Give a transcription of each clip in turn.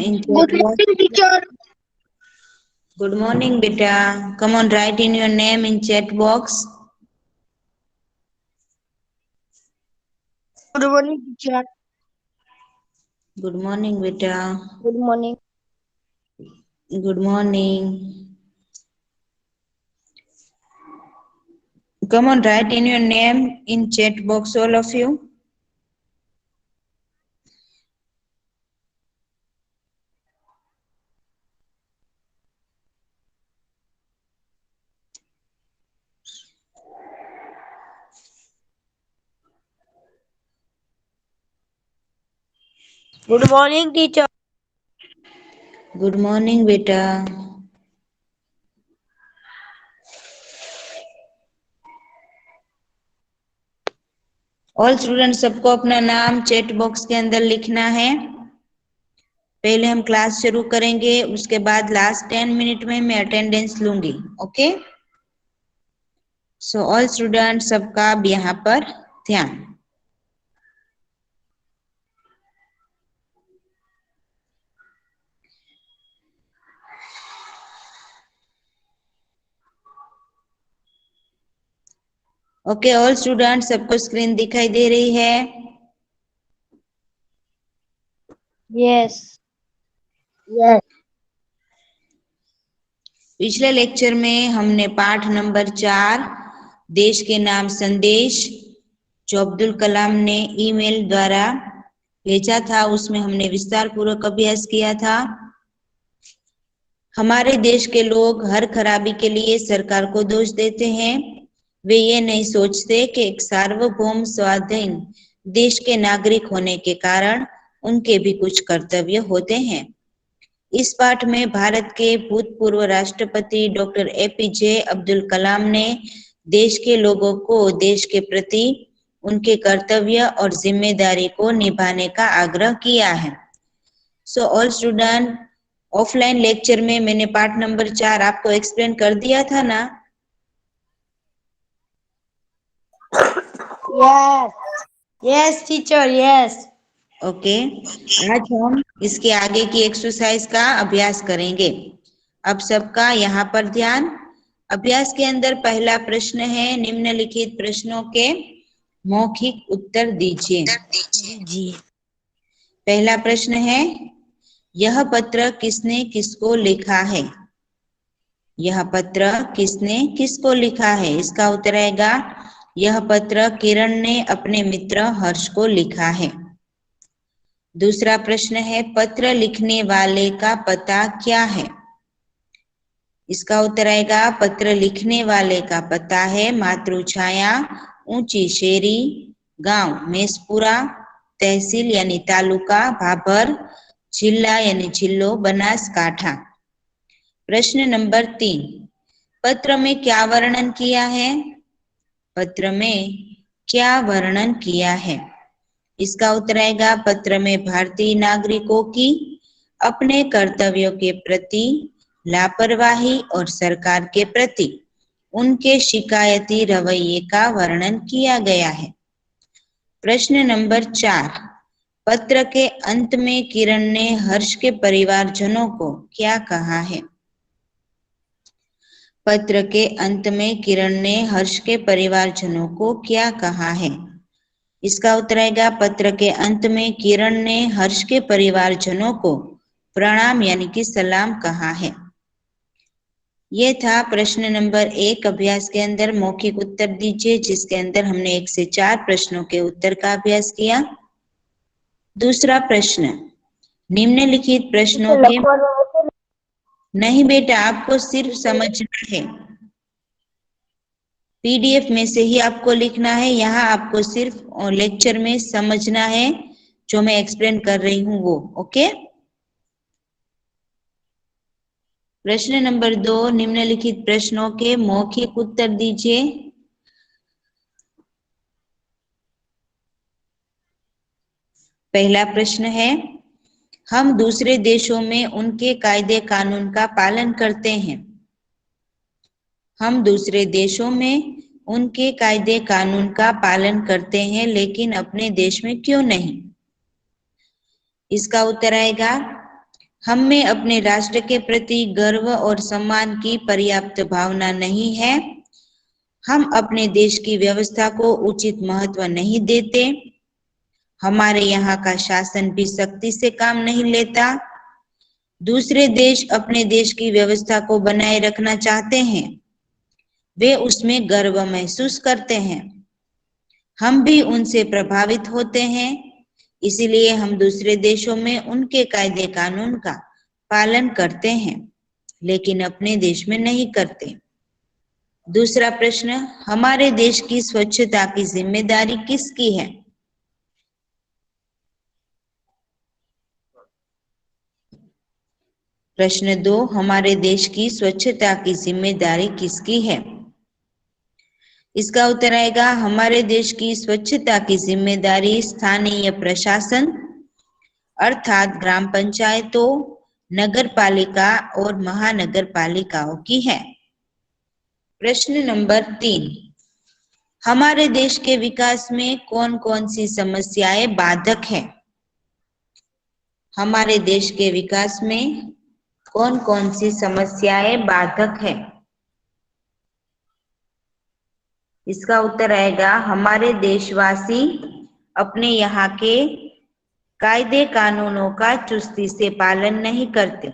in chat Good box. morning, teacher. Good morning, beta. Come on, write in your name in chat box. Good morning, teacher. Good morning, beta. Good morning. Good morning. Come on, write in your name in chat box, all of you. Good morning, teacher. Good morning, beta. All student सबको अपना नाम chat box के अंदर लिखना है। पहले हम class शुरू करेंगे, उसके बाद लास्ट 10 मिनट में मैं अटेंडेंस लूंगी। ओके, सो ऑल स्टूडेंट सबका अब यहाँ पर ध्यान। ओके, ऑल स्टूडेंट सबको स्क्रीन दिखाई दे रही है? Yes. Yes. पिछले लेक्चर में हमने पाठ नंबर 4 देश के नाम संदेश जो अब्दुल कलाम ने ईमेल द्वारा भेजा था, उसमें हमने विस्तार पूर्वक अभ्यास किया था। हमारे देश के लोग हर खराबी के लिए सरकार को दोष देते हैं। वे ये नहीं सोचते कि एक सार्वभौम स्वाधीन देश के नागरिक होने के कारण उनके भी कुछ कर्तव्य होते हैं। इस पाठ में भारत के भूतपूर्व राष्ट्रपति डॉक्टर एपीजे अब्दुल कलाम ने देश के लोगों को देश के प्रति उनके कर्तव्य और जिम्मेदारी को निभाने का आग्रह किया है। So all student, offline lecture में मैंने पाठ नंबर 4 आपको एक्सप्लेन कर दिया था ना? Yes. Yes, teacher. Yes. Okay, आज हम इसके आगे की एक्सरसाइज का अभ्यास करेंगे। अब सबका यहाँ पर ध्यान। अभ्यास के अंदर पहला प्रश्न है, निम्नलिखित प्रश्नों के मौखिक उत्तर दीजिए। जी। पहला प्रश्न है, यह पत्र किसने किसको लिखा है? यह पत्र किसने किसको लिखा है? इसका उत्तर आएगा, यह पत्र किरण ने अपने मित्र हर्ष को लिखा है। दूसरा प्रश्न है, पत्र लिखने वाले का पता क्या है? इसका उत्तर आएगा, पत्र लिखने वाले का पता है मातृछाया, ऊंची शेरी, गांव मेसपुरा, तहसील यानी तालुका भाभर, जिला यानी जिलो बनासकांठा। प्रश्न नंबर 3, पत्र में क्या वर्णन किया है? पत्र में क्या वर्णन किया है? इसका उत्तर आएगा, पत्र में भारतीय नागरिकों की अपने कर्तव्यों के प्रति लापरवाही और सरकार के प्रति उनके शिकायती रवैये का वर्णन किया गया है। प्रश्न नंबर 4, पत्र के अंत में किरण ने हर्ष के परिवारजनों को क्या कहा है? पत्र के अंत में किरण ने हर्ष के परिवारजनों को क्या कहा है? इसका उत्तर आएगा, पत्र के अंत में किरण ने हर्ष के परिवारजनों को प्रणाम यानी कि सलाम कहा है। ये था प्रश्न नंबर 1 अभ्यास के अंदर मौखिक उत्तर दीजिए, जिसके अंदर हमने 1 से 4 प्रश्नों के उत्तर का अभ्यास किया। दूसरा प्रश्न, निम्नलिखित प्रश्नों के नहीं बेटा, आपको सिर्फ समझना है। पीडीएफ में से ही आपको लिखना है, यहाँ आपको सिर्फ लेक्चर में समझना है जो मैं एक्सप्लेन कर रही हूँ वो। ओके, प्रश्न नंबर 2, निम्नलिखित प्रश्नों के मौखिक उत्तर दीजिए। पहला प्रश्न है, हम दूसरे देशों में उनके कायदे कानून का पालन करते हैं। हम दूसरे देशों में उनके कायदे कानून का पालन करते हैं, लेकिन अपने देश में क्यों नहीं? इसका उत्तर आएगा, हम में अपने राष्ट्र के प्रति गर्व और सम्मान की पर्याप्त भावना नहीं है। हम अपने देश की व्यवस्था को उचित महत्व नहीं देते। हमारे यहाँ का शासन भी सख्ती से काम नहीं लेता। दूसरे देश अपने देश की व्यवस्था को बनाए रखना चाहते हैं। वे उसमें गर्व महसूस करते हैं। हम भी उनसे प्रभावित होते हैं, इसीलिए हम दूसरे देशों में उनके कायदे कानून का पालन करते हैं, लेकिन अपने देश में नहीं करते। दूसरा प्रश्न, हमारे देश की स्वच्छता की जिम्मेदारी किसकी है? प्रश्न 2, हमारे देश की स्वच्छता की जिम्मेदारी किसकी है? इसका उत्तर आएगा, हमारे देश की स्वच्छता की जिम्मेदारी स्थानीय प्रशासन अर्थात ग्राम पंचायतों, नगर पालिका और महानगर पालिकाओं की है। प्रश्न नंबर 3, हमारे देश के विकास में कौन कौन सी समस्याएं बाधक है? हमारे देश के विकास में कौन कौन सी समस्याएं बाधक है? इसका उत्तर आएगा, हमारे देशवासी अपने यहाँ के कायदे कानूनों का चुस्ती से पालन नहीं करते।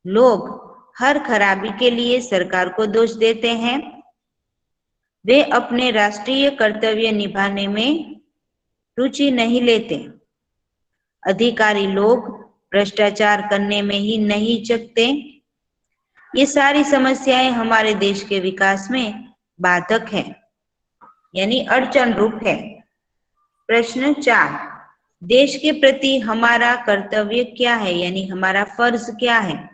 लोग हर खराबी के लिए सरकार को दोष देते हैं। वे अपने राष्ट्रीय कर्तव्य निभाने में रुचि नहीं लेते। अधिकारी लोग भ्रष्टाचार करने में ही नहीं चकते। ये सारी समस्याएं हमारे देश के विकास में बाधक है, यानी अड़चन रूप है। प्रश्न 4, देश के प्रति हमारा कर्तव्य क्या है, यानी हमारा फर्ज क्या है?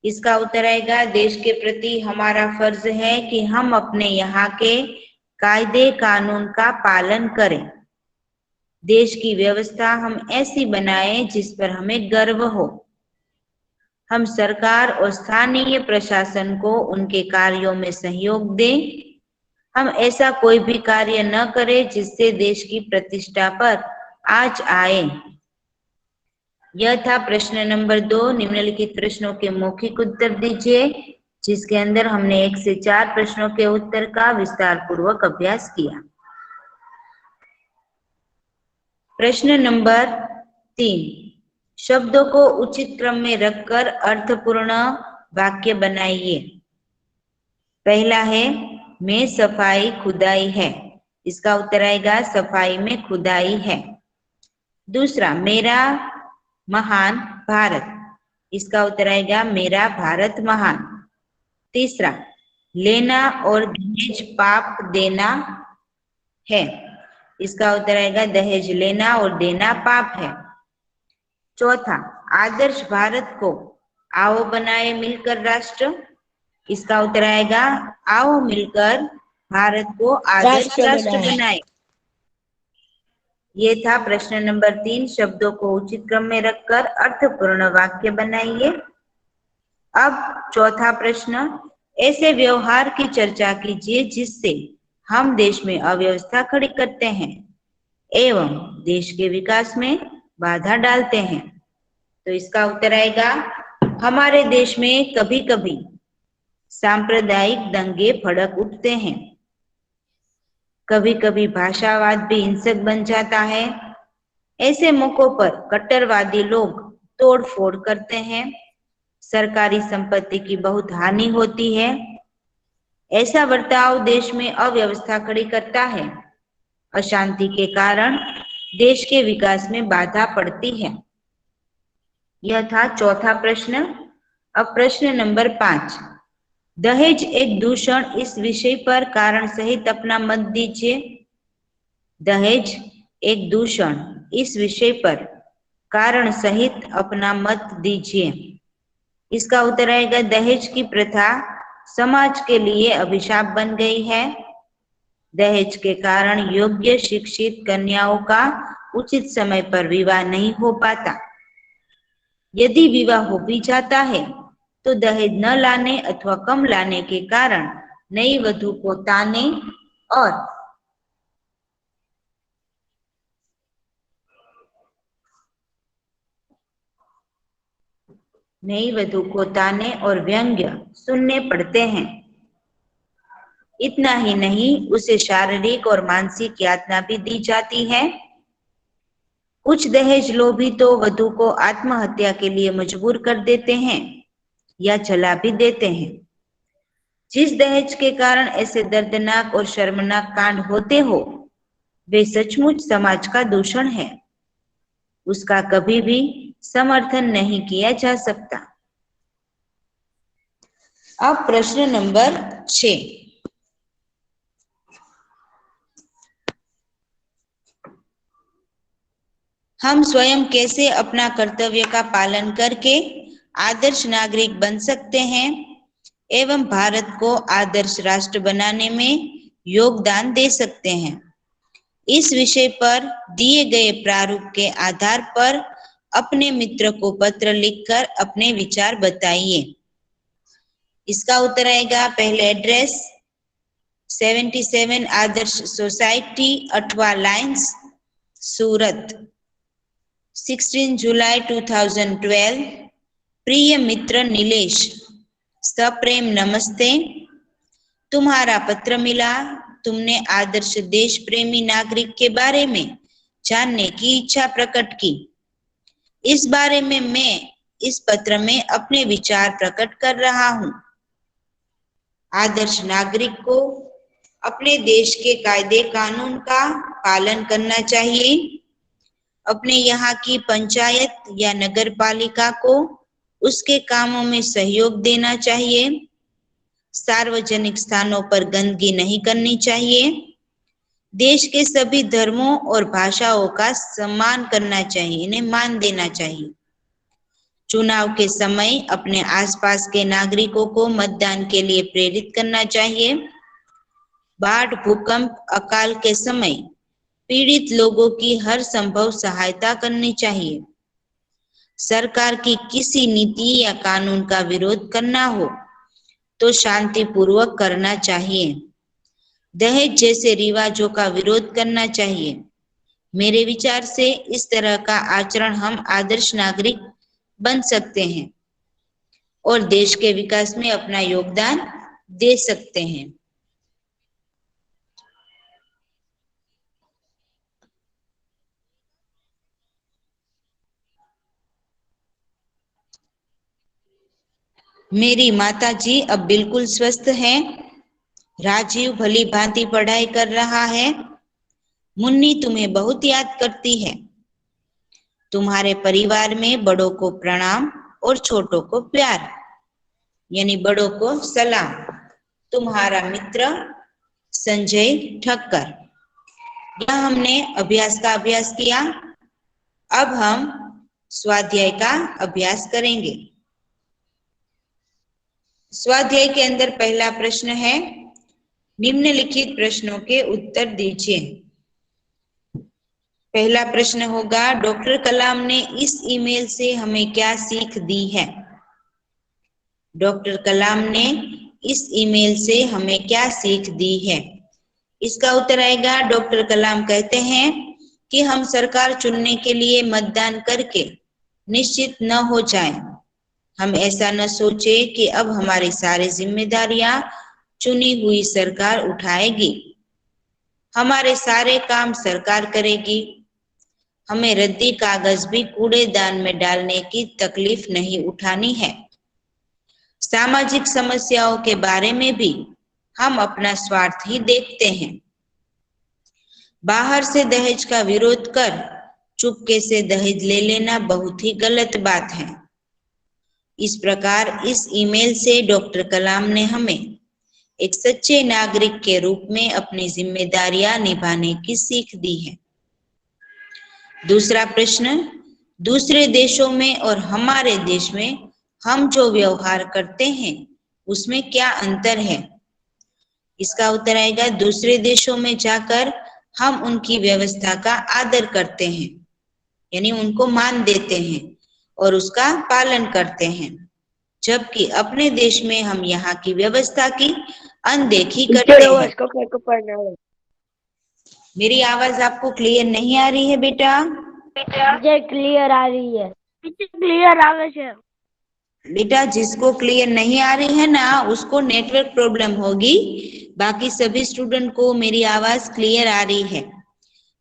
इसका उत्तर आएगा, देश के प्रति हमारा फर्ज है कि हम अपने यहाँ के कायदे कानून का पालन करें। देश की व्यवस्था हम ऐसी बनाएं जिस पर हमें गर्व हो। हम सरकार और स्थानीय प्रशासन को उनके कार्यों में सहयोग दें। हम ऐसा कोई भी कार्य न करें जिससे देश की प्रतिष्ठा पर आंच आए। यह था प्रश्न नंबर 2। निम्नलिखित प्रश्नों के मौखिक उत्तर दीजिए, जिसके अंदर हमने 1 से 4 प्रश्नों के उत्तर का विस्तार पूर्वक अभ्यास किया। प्रश्न नंबर 3, शब्दों को उचित क्रम में रखकर अर्थपूर्ण वाक्य बनाइए। पहला है, में सफाई खुदाई है। इसका उत्तर आएगा, सफाई में खुदाई है। दूसरा, मेरा महान भारत। इसका उत्तर आएगा, मेरा भारत महान। तीसरा, लेना और दहेज पाप देना है। इसका उत्तर आएगा, दहेज लेना और देना पाप है। चौथा, आदर्श भारत को आओ बनाए मिलकर राष्ट्र। इसका उत्तर आएगा, आओ मिलकर भारत को आदर्श राष्ट्र बनाए। ये था प्रश्न नंबर 3, शब्दों को उचित क्रम में रखकर अर्थपूर्ण वाक्य बनाइए। अब चौथा प्रश्न, ऐसे व्यवहार की चर्चा कीजिए जिससे हम देश में अव्यवस्था खड़ी करते हैं एवं देश के विकास में बाधा डालते हैं। तो इसका उत्तर आएगा, हमारे देश में कभी कभी सांप्रदायिक दंगे भड़क उठते हैं। कभी कभी भाषावाद भी हिंसक बन जाता है। ऐसे मौकों पर कट्टरवादी लोग तोड़फोड़ करते हैं। सरकारी संपत्ति की बहुत हानि होती है। ऐसा बर्ताव देश में अव्यवस्था खड़ी करता है। अशांति के कारण देश के विकास में बाधा पड़ती है। यह था चौथा प्रश्न। अब प्रश्न नंबर 5, दहेज एक दूषण, इस विषय पर कारण सहित अपना मत दीजिए। दहेज एक दूषण, इस विषय पर कारण सहित अपना मत दीजिए। इसका उत्तर आएगा, दहेज की प्रथा समाज के लिए अभिशाप बन गई है। दहेज के कारण योग्य शिक्षित कन्याओं का उचित समय पर विवाह नहीं हो पाता। यदि विवाह हो भी जाता है तो दहेज न लाने अथवा कम लाने के कारण नई वधू को ताने और नई वधू को ताने और व्यंग्य सुनने पड़ते हैं। इतना ही नहीं, उसे शारीरिक और मानसिक यातना भी दी जाती है। कुछ दहेज लोभी तो वधू को आत्महत्या के लिए मजबूर कर देते हैं या जला भी देते हैं। जिस दहेज के कारण ऐसे दर्दनाक और शर्मनाक कांड होते हो, वे सचमुच समाज का दूषण है। उसका कभी भी समर्थन नहीं किया जा सकता। अब प्रश्न नंबर 6। हम स्वयं कैसे अपना कर्तव्य का पालन करके आदर्श नागरिक बन सकते हैं एवं भारत को आदर्श राष्ट्र बनाने में योगदान दे सकते हैं। इस विषय पर दिए गए प्रारूप के आधार पर अपने मित्र को पत्र लिखकर अपने विचार बताइए। इसका उत्तर आएगा, पहले एड्रेस 77 आदर्श सोसाइटी, अठवा लाइन्स, सूरत, 16 जुलाई 2012। प्रिय मित्र नीलेश, सप्रेम नमस्ते। तुम्हारा पत्र मिला। तुमने आदर्श देश प्रेमी नागरिक के बारे में जानने की इच्छा प्रकट की। इस बारे में मैं इस पत्र में अपने विचार प्रकट कर रहा हूं। आदर्श नागरिक को अपने देश के कायदे कानून का पालन करना चाहिए। अपने यहाँ की पंचायत या नगर पालिका को उसके कामों में सहयोग देना चाहिए। सार्वजनिक स्थानों पर गंदगी नहीं करनी चाहिए। देश के सभी धर्मों और भाषाओं का सम्मान करना चाहिए, इन्हें मान देना चाहिए। चुनाव के समय अपने आसपास के नागरिकों को मतदान के लिए प्रेरित करना चाहिए। बाढ़, भूकंप, अकाल के समय पीड़ित लोगों की हर संभव सहायता करनी चाहिए। सरकार की किसी नीति या कानून का विरोध करना हो तो शांतिपूर्वक करना चाहिए। दहेज जैसे रिवाजों का विरोध करना चाहिए। मेरे विचार से इस तरह का आचरण हम आदर्श नागरिक बन सकते हैं और देश के विकास में अपना योगदान दे सकते हैं। मेरी माताजी अब बिल्कुल स्वस्थ हैं। राजीव भली भांति पढ़ाई कर रहा है। मुन्नी तुम्हें बहुत याद करती है। तुम्हारे परिवार में बड़ों को प्रणाम और छोटों को प्यार, यानी बड़ों को सलाम। तुम्हारा मित्र संजय ठक्कर। यह हमने अभ्यास का अभ्यास किया। अब हम स्वाध्याय का अभ्यास करेंगे। स्वाध्याय के अंदर पहला प्रश्न है, निम्नलिखित प्रश्नों के उत्तर दीजिए। पहला प्रश्न होगा, डॉक्टर कलाम ने इस ईमेल से हमें क्या सीख दी है? डॉक्टर कलाम ने इस ईमेल से हमें क्या सीख दी है? इसका उत्तर आएगा, डॉक्टर कलाम कहते हैं कि हम सरकार चुनने के लिए मतदान करके निश्चित न हो जाएं। हम ऐसा न सोचे कि अब हमारी सारी जिम्मेदारियां चुनी हुई सरकार उठाएगी। हमारे सारे काम सरकार करेगी। हमें रद्दी कागज भी कूड़ेदान में डालने की तकलीफ नहीं उठानी है। सामाजिक समस्याओं के बारे में भी हम अपना स्वार्थ ही देखते हैं। बाहर से दहेज का विरोध कर चुपके से दहेज ले लेना बहुत ही गलत बात है। इस प्रकार इस ईमेल से डॉक्टर कलाम ने हमें एक सच्चे नागरिक के रूप में अपनी जिम्मेदारियां निभाने की सीख दी है। दूसरा प्रश्न, दूसरे देशों में और हमारे देश में हम जो व्यवहार करते हैं उसमें क्या अंतर है? इसका उत्तर आएगा, दूसरे देशों में जाकर हम उनकी व्यवस्था का आदर करते हैं, यानी उनको मान देते हैं और उसका पालन करते हैं, जबकि अपने देश में हम यहाँ की व्यवस्था की अनदेखी करते हैं। मेरी आवाज आपको क्लियर नहीं आ रही है बेटा? मुझे क्लियर आ रही है। क्लियर आवे छे। बेटा जिसको क्लियर नहीं आ रही है ना, उसको नेटवर्क प्रॉब्लम होगी। बाकी सभी स्टूडेंट को मेरी आवाज क्लियर आ रही है।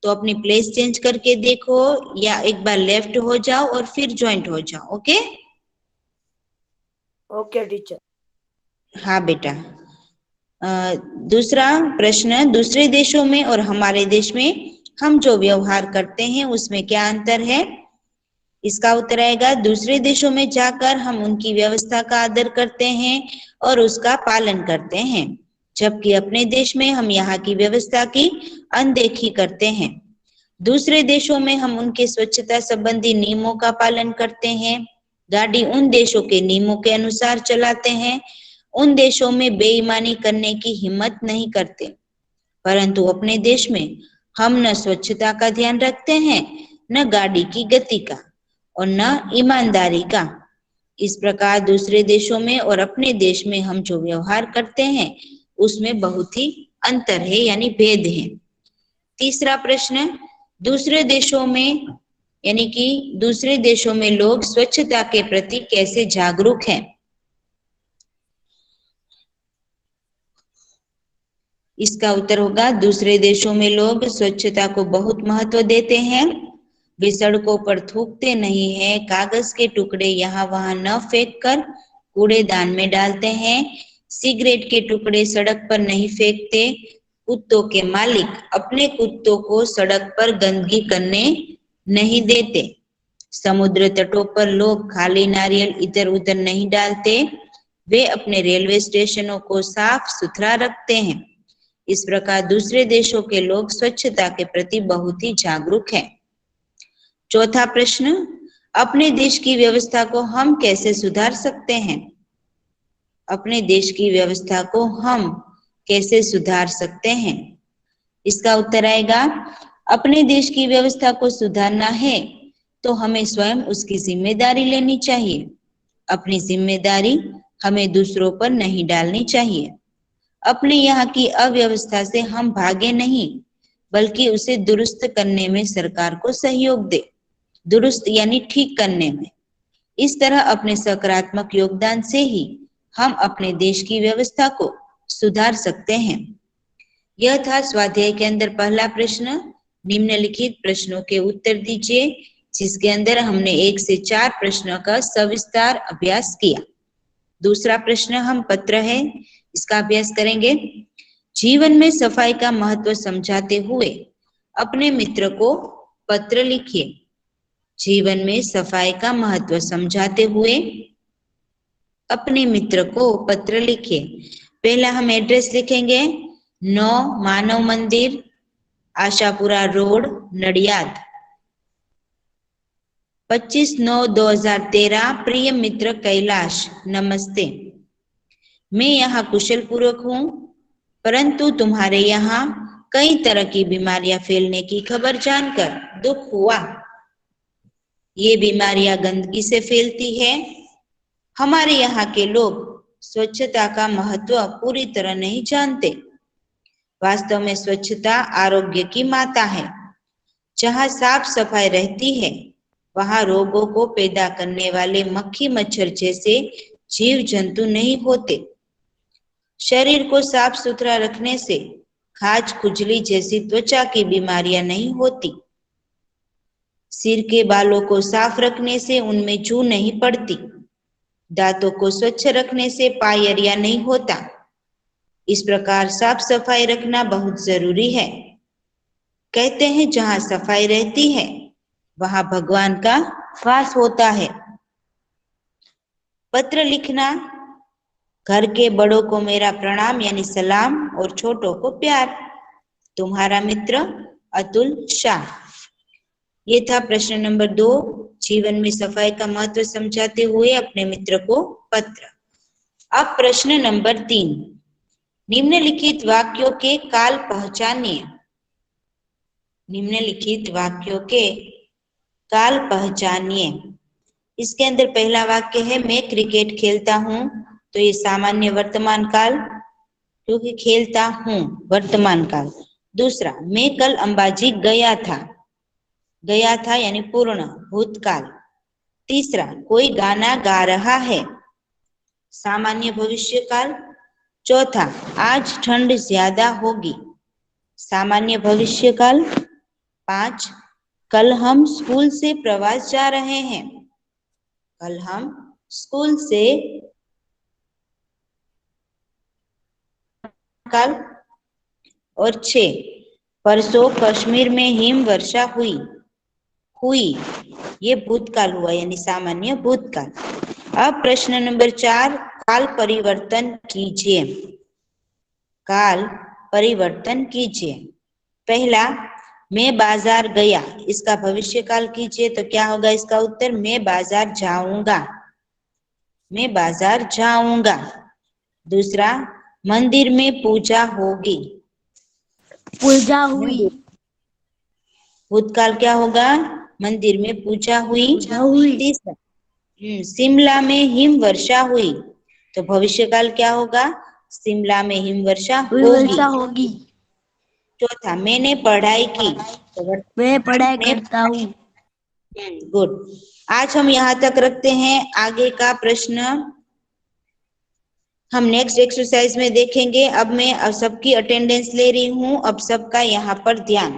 तो अपनी प्लेस चेंज करके देखो, या एक बार लेफ्ट हो जाओ और फिर ज्वाइंट हो जाओ। ओके? Okay teacher. हाँ बेटा। दूसरा प्रश्न, दूसरे देशों में और हमारे देश में हम जो व्यवहार करते हैं उसमें क्या अंतर है? इसका उत्तर आएगा, दूसरे देशों में जाकर हम उनकी व्यवस्था का आदर करते हैं और उसका पालन करते हैं, जबकि अपने देश में हम यहाँ की व्यवस्था की अनदेखी करते हैं। दूसरे देशों में हम उनके स्वच्छता संबंधी नियमों का पालन करते हैं, गाड़ी उन देशों के नियमों के अनुसार चलाते हैं, उन देशों में बेईमानी करने की हिम्मत नहीं करते। परंतु अपने देश में हम न स्वच्छता का ध्यान रखते हैं, न गाड़ी की गति का और न ईमानदारी का। इस प्रकार दूसरे देशों में और अपने देश में हम जो व्यवहार करते हैं उसमें बहुत ही अंतर है, यानी भेद है। तीसरा प्रश्न, दूसरे देशों में यानी कि दूसरे देशों में लोग स्वच्छता के प्रति कैसे जागरूक हैं? इसका उत्तर होगा, दूसरे देशों में लोग स्वच्छता को बहुत महत्व देते हैं। वे सड़कों पर थूकते नहीं हैं, कागज के टुकड़े यहाँ वहां न फेंककर कूड़ेदान में डालते हैं, सिगरेट के टुकड़े सड़क पर नहीं फेंकते, कुत्तों के मालिक अपने कुत्तों को सड़क पर गंदगी करने नहीं देते, समुद्र तटों पर लोग खाली नारियल इधर उधर नहीं डालते, वे अपने रेलवे स्टेशनों को साफ सुथरा रखते हैं। इस प्रकार दूसरे देशों के लोग स्वच्छता के प्रति बहुत ही जागरूक हैं। चौथा प्रश्न, अपने देश की व्यवस्था को हम कैसे सुधार सकते हैं? अपने देश की व्यवस्था को हम कैसे सुधार सकते हैं? इसका उत्तर आएगा, अपने देश की व्यवस्था को सुधारना है तो हमें स्वयं उसकी जिम्मेदारी लेनी चाहिए। अपनी जिम्मेदारी हमें दूसरों पर नहीं डालनी चाहिए। अपने यहाँ की अव्यवस्था से हम भागे नहीं, बल्कि उसे दुरुस्त करने में सरकार को सहयोग दे। दुरुस्त यानी ठीक करने में। इस तरह अपने सकारात्मक योगदान से ही हम अपने देश की व्यवस्था को सुधार सकते हैं। यह था स्वाध्याय के अंदर पहला प्रश्न। निम्नलिखित प्रश्नों के उत्तर दीजिए, जिसके अंदर हमने 1 से 4 प्रश्नों का सविस्तार अभ्यास किया। दूसरा प्रश्न हम पत्र है, इसका अभ्यास करेंगे। जीवन में सफाई का महत्व समझाते हुए अपने मित्र को पत्र लिखिए। जीवन में सफाई का महत्व समझाते हुए अपने मित्र को पत्र लिखिए। पहला हम एड्रेस लिखेंगे, 9 मानव मंदिर, आशापुरा रोड, नडियाद। 25/9/2013। प्रिय मित्र कैलाश, नमस्ते। मैं यहाँ कुशल पूर्वक हूँ, परंतु तुम्हारे यहाँ कई तरह की बीमारियां फैलने की खबर जानकर दुख हुआ। ये बीमारियां गंदगी से फैलती है। हमारे यहाँ के लोग स्वच्छता का महत्व पूरी तरह नहीं जानते। वास्तव में स्वच्छता आरोग्य की माता है। जहाँ साफ सफाई रहती है, वहां रोगों को पैदा करने वाले मक्खी मच्छर जैसे जीव जंतु नहीं होते। शरीर को साफ सुथरा रखने से खाज खुजली जैसी त्वचा की बीमारियां नहीं होती। सिर के बालों को साफ रखने से उनमें जू नहीं पड़ती। दांतों को स्वच्छ रखने से पायरिया नहीं होता। इस प्रकार साफ सफाई रखना बहुत जरूरी है। कहते हैं जहां सफाई रहती है वहां भगवान का वास होता है। पत्र लिखना, घर के बड़ों को मेरा प्रणाम यानी सलाम और छोटों को प्यार। तुम्हारा मित्र अतुल शाह। ये था प्रश्न नंबर 2, जीवन में सफाई का महत्व समझाते हुए अपने मित्र को पत्र। अब प्रश्न नंबर 3, निम्नलिखित वाक्यों के काल पहचानिए। निम्नलिखित वाक्यों के काल पहचानिए। इसके अंदर पहला वाक्य है, मैं क्रिकेट खेलता हूं, तो ये सामान्य वर्तमान काल, क्योंकि खेलता हूं वर्तमान काल। दूसरा, मैं कल अंबाजी गया था। गया था यानी पूर्ण भूतकाल। तीसरा, कोई गाना गा रहा है, सामान्य भविष्यकाल। चौथा, आज ठंड ज्यादा होगी, सामान्य भविष्यकाल। 5, कल हम स्कूल से प्रवास जा रहे हैं, कल हम स्कूल से काल। और 6, परसों कश्मीर में हिम वर्षा हुई, हुई ये भूतकाल हुआ यानी सामान्य भूतकाल। अब प्रश्न नंबर 4, काल परिवर्तन कीजिए, काल परिवर्तन कीजिए। पहला, मैं बाजार गया, इसका भविष्यकाल कीजिए तो क्या होगा इसका उत्तर, मैं बाजार जाऊंगा, मैं बाजार जाऊंगा। दूसरा, मंदिर में पूजा होगी, पूजा हुई। भूतकाल क्या होगा, मंदिर में पूजा हुई। पूजा हुई। तीसरा, शिमला में हिम वर्षा हुई, तो भविष्यकाल क्या होगा, शिमला में हिम वर्षा वर्षा होगी। होगी। चौथा, मैंने पढ़ाई की, तो मैं पढ़ाई मैं करता हूँ। गुड। आज हम यहाँ तक रखते हैं, आगे का प्रश्न हम नेक्स्ट एक्सरसाइज में देखेंगे। अब मैं सबकी अटेंडेंस ले रही हूँ, अब सबका यहाँ पर ध्यान।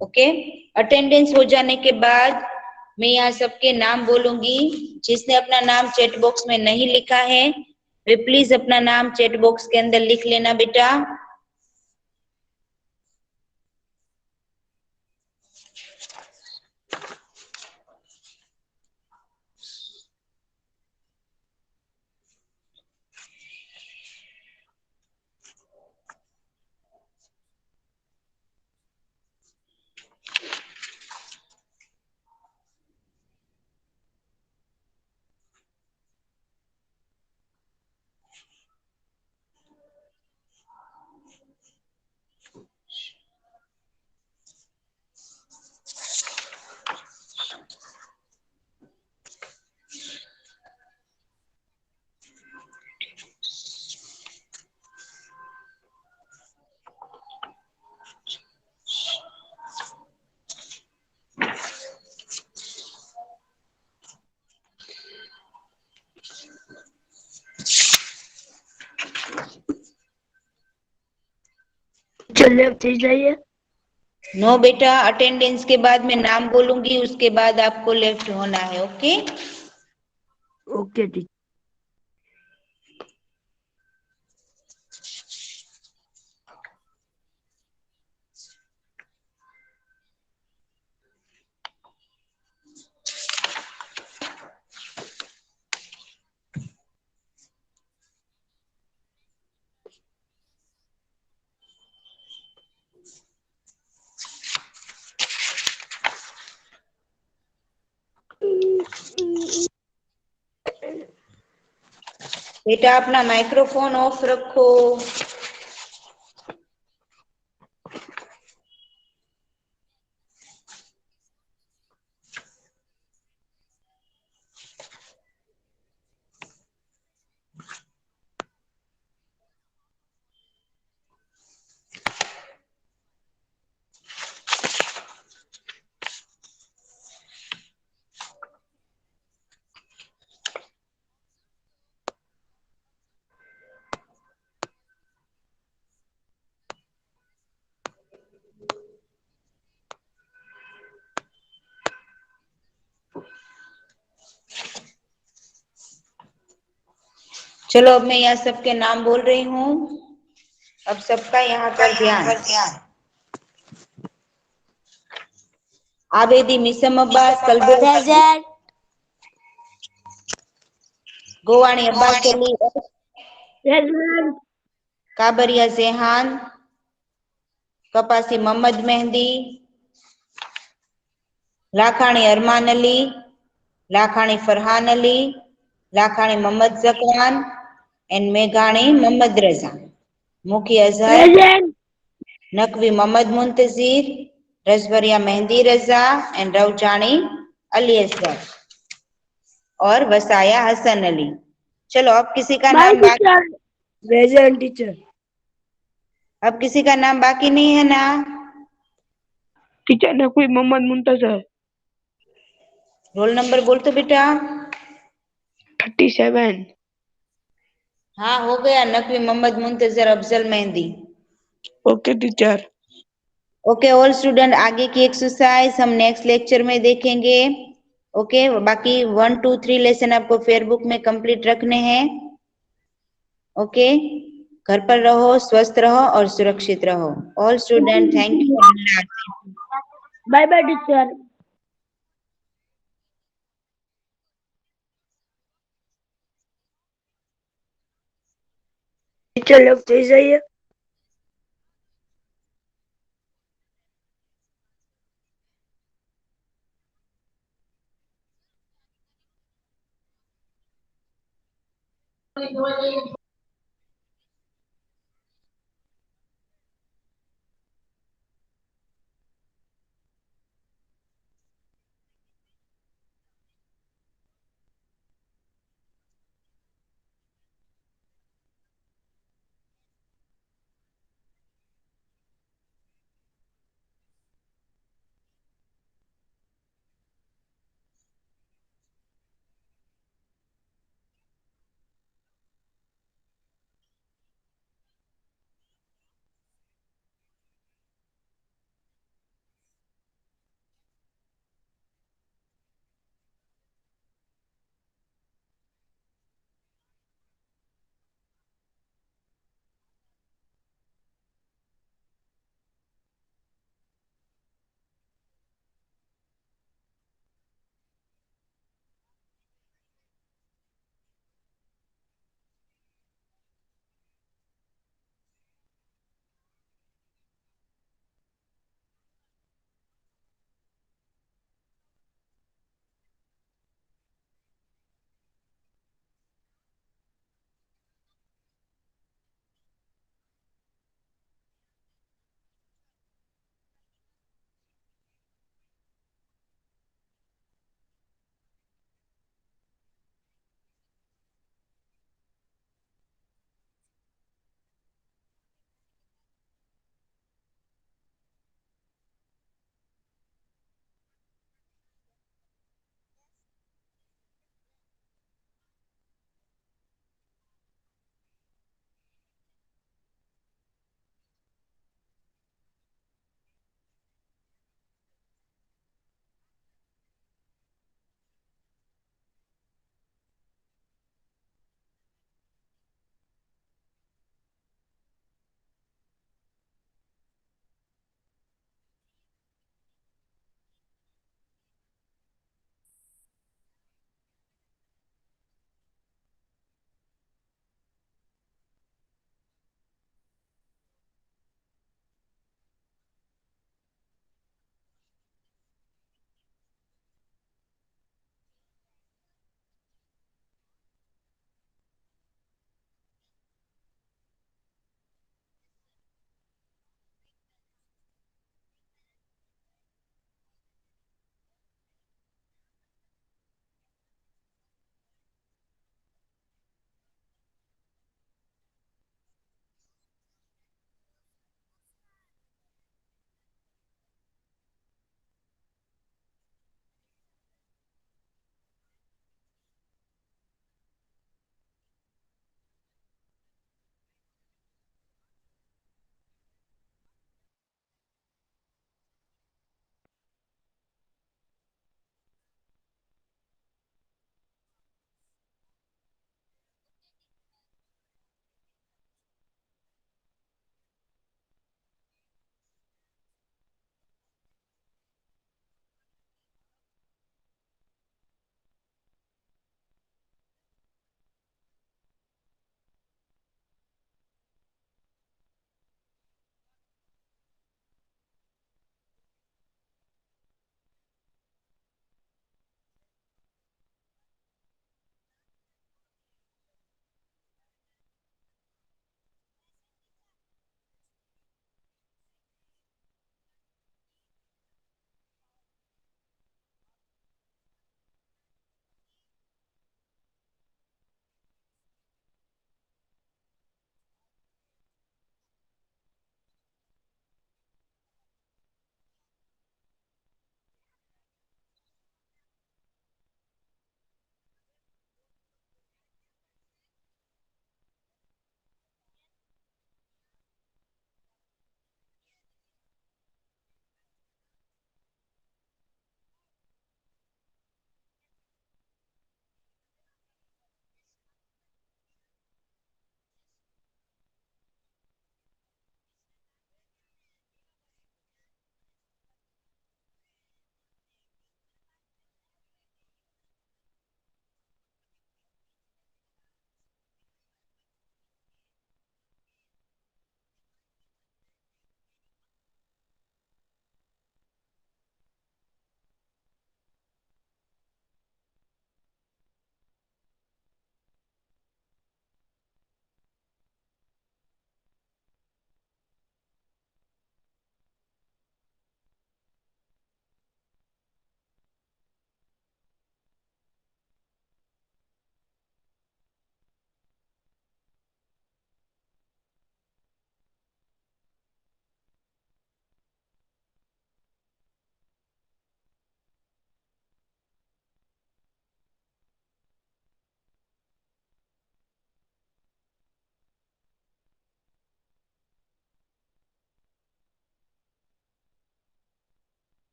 ओके, अटेंडेंस हो जाने के बाद मैं यहाँ सबके नाम बोलूंगी। जिसने अपना नाम चैट बॉक्स में नहीं लिखा है वे प्लीज अपना नाम चैट बॉक्स के अंदर लिख लेना बेटा। चलिए जाइए। नो बेटा, अटेंडेंस के बाद मैं नाम बोलूंगी, उसके बाद आपको लेफ्ट होना है। Okay, okay teacher. बेटा अपना माइक्रोफोन ऑफ रखो। चलो, अब मैं यहाँ सबके नाम बोल रही हूँ, अब सबका यहाँ पर ध्यान। Abedi Misam Abbas Kalbul, present. Govani Abbas Ali, present. Kabaria Jehan, Kapasi Mohammad Mehndi, Lakhani Arman Ali, Lakhani Farhan Ali, Lakhani Mohammad Zakran and मेघाणी मोहम्मद रजा, मुखी अजहर, प्रेजेंट। नकवी मोहम्मद मुंतजीर, रजबरिया मेहंदी रजा एंड रौजानी अली असगर और वसाया हसन अली। चलो, अब किसी का बाय नाम बाकी, टीचर। Present teacher. अब किसी का नाम बाकी नहीं है ना? टीचर ने कोई मोहम्मद मुंतजर। रोल नंबर बोल तो बेटा। 37. हाँ हो गया, Naqvi Mohammad Muntazar Afzal Mehndi. Okay teacher. Okay all student, आगे की एक्सरसाइज हम नेक्स्ट लेक्चर में देखेंगे। ओके बाकी 1 2 3 लेसन आपको फेयरबुक में कंप्लीट रखने हैं। ओके घर पर रहो, स्वस्थ रहो और सुरक्षित रहो। All student thank you. Bye bye teacher. Teacher left થઈ જઈએ।